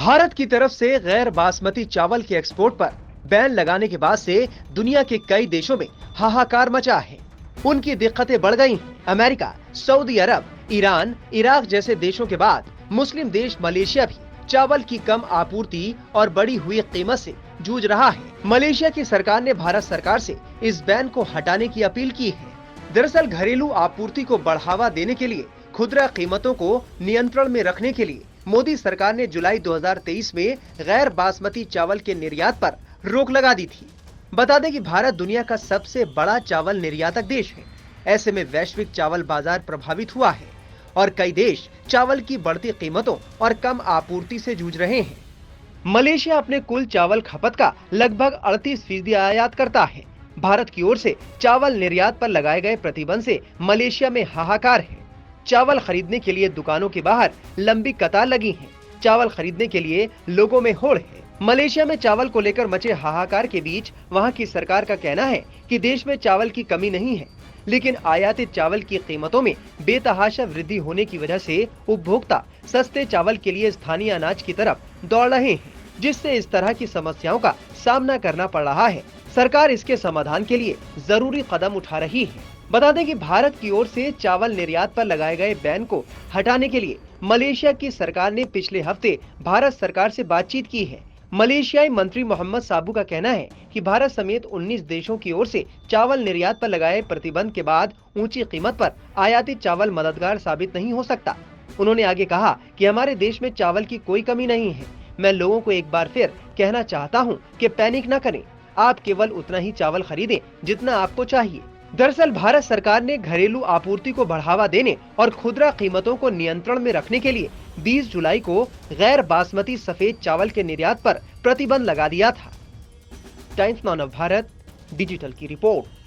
भारत की तरफ से गैर बासमती चावल के एक्सपोर्ट पर बैन लगाने के बाद से दुनिया के कई देशों में हाहाकार मचा है। उनकी दिक्कतें बढ़ गई हैं। अमेरिका, सऊदी अरब, ईरान, इराक जैसे देशों के बाद मुस्लिम देश मलेशिया भी चावल की कम आपूर्ति और बढ़ी हुई कीमत से जूझ रहा है। मलेशिया की सरकार ने भारत सरकार से इस बैन को हटाने की अपील की है। दरअसल घरेलू आपूर्ति को बढ़ावा देने के लिए खुदरा कीमतों को नियंत्रण में रखने के लिए मोदी सरकार ने जुलाई 2023 में गैर बासमती चावल के निर्यात पर रोक लगा दी थी। बता दें कि भारत दुनिया का सबसे बड़ा चावल निर्यातक देश है। ऐसे में वैश्विक चावल बाजार प्रभावित हुआ है और कई देश चावल की बढ़ती कीमतों और कम आपूर्ति से जूझ रहे हैं। मलेशिया अपने कुल चावल खपत का लगभग 38% आयात करता है। भारत की ओर से चावल निर्यात पर लगाए गए प्रतिबंध से मलेशिया में हाहाकार है। चावल खरीदने के लिए दुकानों के बाहर लंबी कतार लगी है। चावल खरीदने के लिए लोगों में होड़ है। मलेशिया में चावल को लेकर मचे हाहाकार के बीच वहां की सरकार का कहना है कि देश में चावल की कमी नहीं है, लेकिन आयातित चावल की कीमतों में बेतहाशा वृद्धि होने की वजह से उपभोक्ता सस्ते चावल के लिए स्थानीय अनाज की तरफ दौड़ रहे हैं, जिससे इस तरह की समस्याओं का सामना करना पड़ रहा है। सरकार इसके समाधान के लिए जरूरी कदम उठा रही है। बता दें कि भारत की ओर से चावल निर्यात पर लगाए गए बैन को हटाने के लिए मलेशिया की सरकार ने पिछले हफ्ते भारत सरकार से बातचीत की है। मलेशियाई मंत्री मोहम्मद साबू का कहना है कि भारत समेत 19 देशों की ओर से चावल निर्यात पर लगाए प्रतिबंध के बाद ऊंची कीमत पर आयातित चावल मददगार साबित नहीं हो सकता। उन्होंने आगे कहा कि हमारे देश में चावल की कोई कमी नहीं है। मैं लोगों को एक बार फिर कहना चाहता हूं कि पैनिक न करें। आप केवल उतना ही चावल खरीदें जितना आपको चाहिए। दरअसल भारत सरकार ने घरेलू आपूर्ति को बढ़ावा देने और खुदरा कीमतों को नियंत्रण में रखने के लिए 20 जुलाई को गैर बासमती सफेद चावल के निर्यात पर प्रतिबंध लगा दिया था। टाइम्स नाउ भारत डिजिटल की रिपोर्ट।